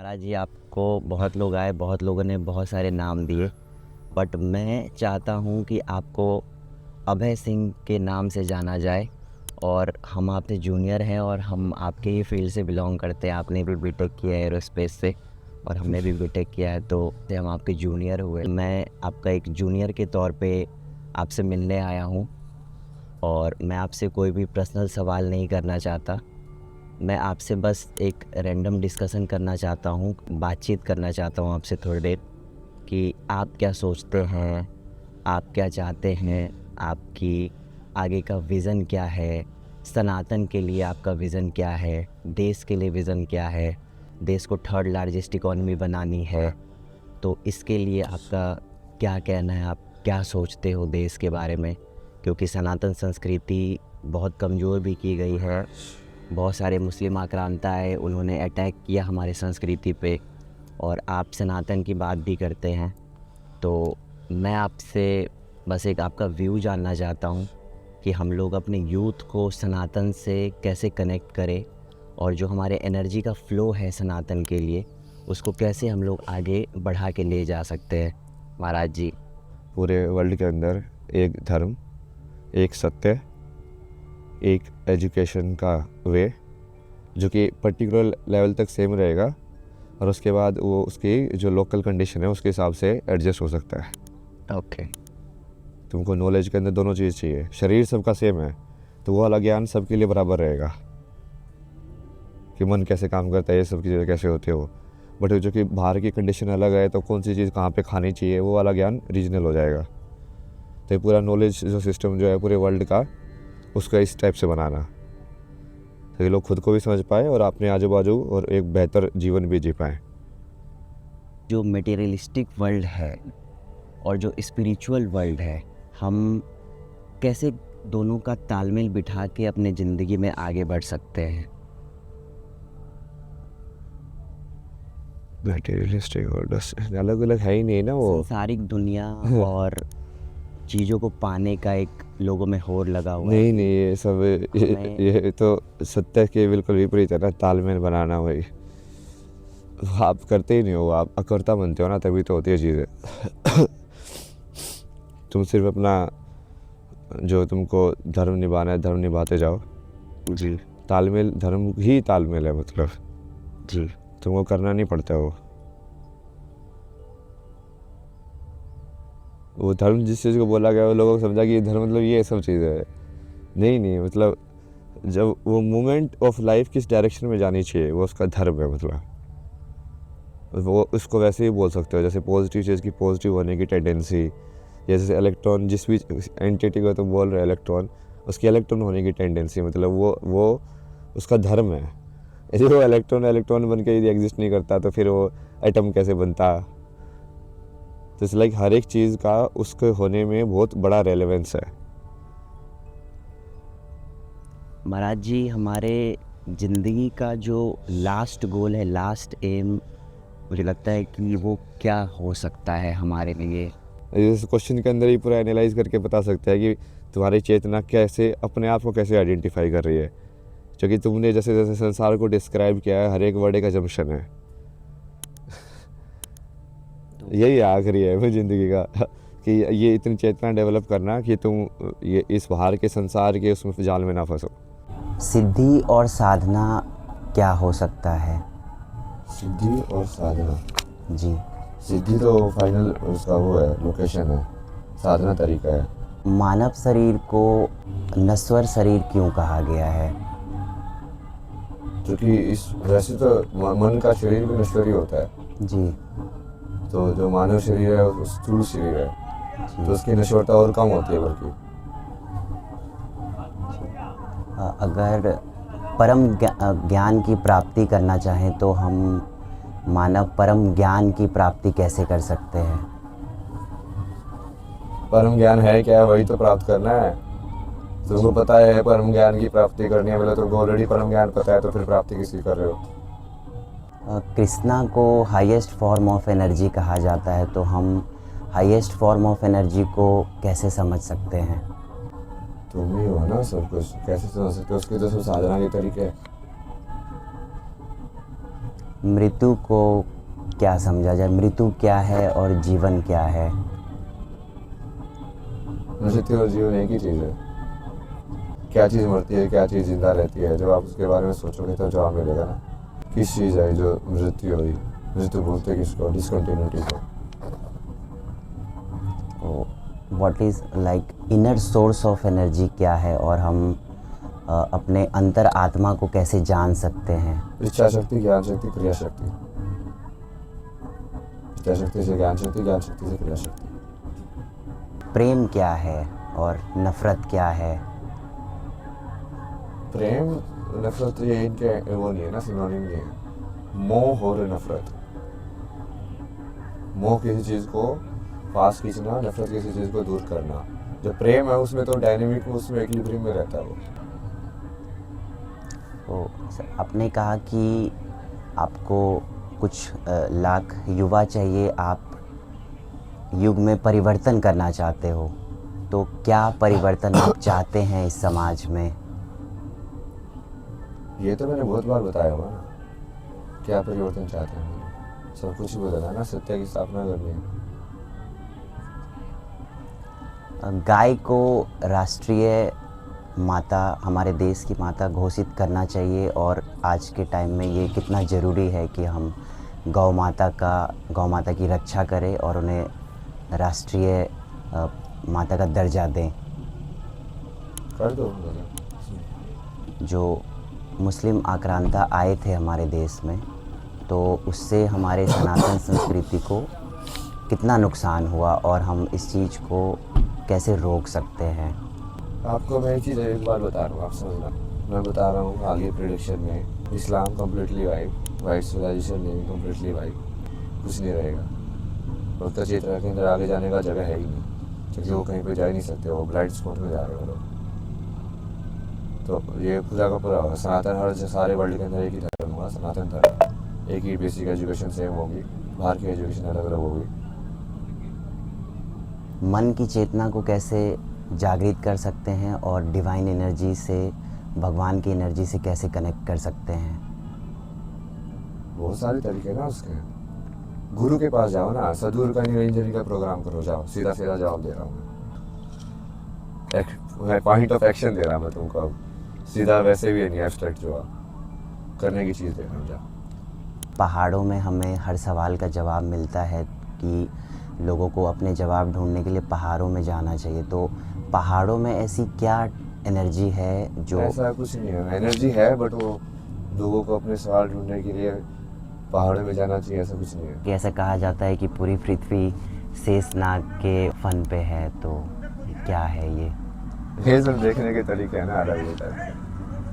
महाराज जी, आपको बहुत लोग आए, बहुत लोगों ने बहुत सारे नाम दिए, बट मैं चाहता हूँ कि आपको अभय सिंह के नाम से जाना जाए। और हम आपसे जूनियर हैं और हम आपके ही फील्ड से बिलोंग करते हैं। आपने भी बीटेक किया है एरोस्पेस से और हमने भी बीटेक किया है, तो हम आपके जूनियर हुए। मैं आपका एक जूनियर के तौर पे आपसे मिलने आया हूँ और मैं आपसे कोई भी पर्सनल सवाल नहीं करना चाहता। मैं आपसे बस एक रैंडम डिस्कशन करना चाहता हूँ, बातचीत करना चाहता हूँ आपसे थोड़ी देर कि आप क्या सोचते हैं, आप क्या चाहते हैं, आपकी आगे का विज़न क्या है, सनातन के लिए आपका विज़न क्या है, देश के लिए विज़न क्या है, देश को थर्ड लार्जेस्ट इकॉनमी बनानी है, तो इसके लिए आपका क्या कहना है, आप क्या सोचते हो देश के बारे में। क्योंकि सनातन संस्कृति बहुत कमज़ोर भी की गई है, बहुत सारे मुस्लिम आक्रांता आए, उन्होंने अटैक किया हमारे संस्कृति पे, और आप सनातन की बात भी करते हैं। तो मैं आपसे बस एक आपका व्यू जानना चाहता हूँ कि हम लोग अपने यूथ को सनातन से कैसे कनेक्ट करें और जो हमारे एनर्जी का फ़्लो है सनातन के लिए, उसको कैसे हम लोग आगे बढ़ा के ले जा सकते हैं महाराज जी। पूरे वर्ल्ड के अंदर एक धर्म, एक सत्य, एक एजुकेशन का वे जो कि पर्टिकुलर लेवल तक सेम रहेगा और उसके बाद वो उसकी जो लोकल कंडीशन है उसके हिसाब से एडजस्ट हो सकता है। ओके। तुमको नॉलेज के अंदर दोनों चीज़ चाहिए। शरीर सबका सेम है तो वो वाला ज्ञान सबके लिए बराबर रहेगा कि मन कैसे काम करता है, ये सब चीज़ें कैसे होती है वो। बट जो कि बाहर की कंडीशन अलग है तो कौन सी चीज़ कहाँ पे खानी चाहिए वो वाला ज्ञान रीजनल हो जाएगा। तो ये पूरा नॉलेज जो सिस्टम जो है पूरे वर्ल्ड का, उसका इस टाइप से बनाना ताकि लोग खुद को भी समझ पाए और अपने आजू बाजू और एक बेहतर जीवन भी जी पाएँ। जो मटेरियलिस्टिक वर्ल्ड है और जो स्पिरिचुअल वर्ल्ड है, हम कैसे दोनों का तालमेल बिठा के अपने ज़िंदगी में आगे बढ़ सकते हैं। मटेरियलिस्टिक वर्ल्ड अलग अलग है ही नहीं ना वो। सांसारिक दुनिया और चीज़ों को पाने का एक लोगों में होड़ लगा हुआ है। नहीं ये सब ये तो सत्य के बिल्कुल विपरीत है ना। तालमेल बनाना वही आप करते ही नहीं हो, आप अकर्ता बनते हो ना, तभी तो होती है चीज़ें। तुम सिर्फ अपना जो तुमको धर्म निभाना है धर्म निभाते जाओ जी तालमेल, धर्म ही तालमेल है मतलब जी। तुमको करना नहीं पड़ता वो धर्म जिस चीज़ को बोला गया वो लोगों को समझा कि ये धर्म मतलब ये सब चीज़ है। नहीं मतलब जब वो मोमेंट ऑफ लाइफ किस डायरेक्शन में जानी चाहिए वो उसका धर्म है। मतलब वो उसको वैसे ही बोल सकते हो जैसे पॉजिटिव चीज़ की पॉजिटिव होने की टेंडेंसी, जैसे इलेक्ट्रॉन जिस भी एंटिटी को तुम बोल रहे हो इलेक्ट्रॉन, उसकी इलेक्ट्रॉन होने की टेंडेंसी, मतलब वो उसका धर्म है। यदि वो इलेक्ट्रॉन बन के यदि एग्जिस्ट नहीं करता तो फिर वो एटम कैसे बनता। तो इस लाइक हर एक चीज़ का उसके होने में बहुत बड़ा रेलेवेंस है। महाराज जी, हमारे ज़िंदगी का जो लास्ट गोल है, लास्ट एम, मुझे लगता है कि वो क्या हो सकता है हमारे लिए। इस क्वेश्चन के अंदर ही पूरा एनालाइज करके बता सकते हैं कि तुम्हारी चेतना कैसे अपने आप को कैसे आइडेंटिफाई कर रही है। क्योंकि तुमने जैसे जैसे संसार को डिस्क्राइब किया है हर एक वर्ड एक अजम्पशन है। यही आखिरी है वो ज़िंदगी का कि ये इतनी चेतना डेवलप करना कि तुम ये इस बाहर के संसार के उसमें जाल में ना फंसो। सिद्धि और साधना क्या हो सकता है। सिद्धि और साधना, जी। सिद्धि तो फाइनल उसका वो है, लोकेशन है। साधना तरीका है। मानव शरीर को नश्वर शरीर क्यों कहा गया है। क्योंकि इस वैसे तो मन का शरीर भी नश्वर ही होता है। जी। तो जो मानव शरीर है वो स्थूल शरीर है तो उसकी नश्वरता और कम होती है। बल्कि अगर परम ज्ञान की प्राप्ति करना चाहें तो हम मानव परम ज्ञान की प्राप्ति कैसे कर सकते हैं। परम ज्ञान है क्या, वही तो प्राप्त करना है। तुमको पता है परम ज्ञान की प्राप्ति करनी है, बोले तुमको ऑलरेडी परम ज्ञान पता है तो फिर प्राप्ति किसकी कर रहे हो। कृष्णा को हाईएस्ट फॉर्म ऑफ एनर्जी कहा जाता है, तो हम हाईएस्ट फॉर्म ऑफ एनर्जी को कैसे समझ सकते हैं। तुम ही हो ना सब कुछ, कैसे समझ सकते हो। उसके तो सब साधना के तरीके हैं। मृत्यु को क्या समझा जाए, मृत्यु क्या है और जीवन क्या है? मृत्यु और जीवन एक ही चीज़ है। क्या चीज़ मरती है, क्या चीज़ जिंदा रहती है, जब आप उसके बारे में सोचोगे तो जवाब मिलेगा ना। किस चीज़ है जो मृत्यु हुई? मृत्यु बोलते किसको? डिसकंटिन्यूटी को। What is like inner source of energy क्या है, और हम अपने अंतर आत्मा को कैसे जान सकते हैं? इच्छा शक्ति, ज्ञान शक्ति, क्रिया शक्ति। इच्छा शक्ति से ज्ञान शक्ति, ज्ञान शक्ति से क्रिया शक्ति। प्रेम क्या है और नफरत क्या है? प्रेम नफरत ये इनके वो नहीं है ना, सिनोनिम नहीं है। मोह और नफरत, मोह किसी चीज़ को पास खींचना, नफरत किसी चीज़ को दूर करना। जो प्रेम है उसमें तो डायनेमिक, उसमें इक्विलिब्रियम में रहता है वो। तो सर, आपने कहा कि आपको कुछ लाख युवा चाहिए, आप युग में परिवर्तन करना चाहते हो, तो क्या परिवर्तन आप चाहते हैं इस समाज में? ये तो मैंने बहुत बार बताया हुआ ना, क्या परिवर्तन चाहते हैं। मैंने सब कुछ ही बताया ना, सत्य की स्थापना करनी है। गाय को राष्ट्रीय माता, हमारे देश की माता घोषित करना चाहिए, और आज के टाइम में ये कितना ज़रूरी है कि हम गौ माता की रक्षा करें और उन्हें राष्ट्रीय माता का दर्जा दें। कर दो। जो मुस्लिम आक्रांता आए थे हमारे देश में, तो उससे हमारे सनातन संस्कृति को कितना नुकसान हुआ, और हम इस चीज़ को कैसे रोक सकते हैं? आपको मैं एक चीज़ एक बार बता रहा हूँ, आप समझना। मैं बता रहा हूँ आगे प्रेडिक्शन में इस्लाम कम्प्लीटली वाइट सिविलाइजेशन नहीं, कम्प्लीटली वाइट, कुछ नहीं रहेगा। और चेतना के अंदर आगे जाने का जगह है ही नहीं, क्योंकि वो कहीं पे जा ही नहीं सकते, वो ब्लाइंड स्पॉट में जा रहे हैं वो लोग। तो ये पूरा का पूरा होगा सनातन, हर सारे वर्ल्ड के अंदर एक ही धर्म होगा, सनातन धर्म। एक ही बेसिक एजुकेशन सेम होगी, बाहर की एजुकेशन अलग अलग होगी। मन की चेतना को कैसे जागृत कर सकते हैं, और डिवाइन एनर्जी से, भगवान की एनर्जी से कैसे कनेक्ट कर सकते हैं? बहुत सारे तरीके ना उसके। गुरु के पास जाओ ना, सदगुरु का निरंजनी का प्रोग्राम करो, जाओ। सीधा सीधा जवाब दे रहा हूँ मैं, पॉइंट ऑफ एक्शन दे रहा मैं तुमको अब। सीधा वैसे भी नहीं, एब्स्ट्रैक्ट जो करने की चीज़ दे रहा हूँ, जाओ। पहाड़ों में हमें हर सवाल का जवाब मिलता है कि लोगों को अपने जवाब ढूंढने के लिए पहाड़ों में जाना चाहिए, तो पहाड़ों में ऐसी क्या एनर्जी है जो? ऐसा कुछ नहीं है, एनर्जी है, बट वो लोगों को अपने सवाल ढूंढने के लिए पहाड़ों में जाना चाहिए, ऐसा कुछ नहीं है। कि ऐसा कहा जाता है कि पूरी पृथ्वी शेषनाग के फन पे है, तो क्या है ये? ये सब देखने के तरीके हैं ना, अलग होता है।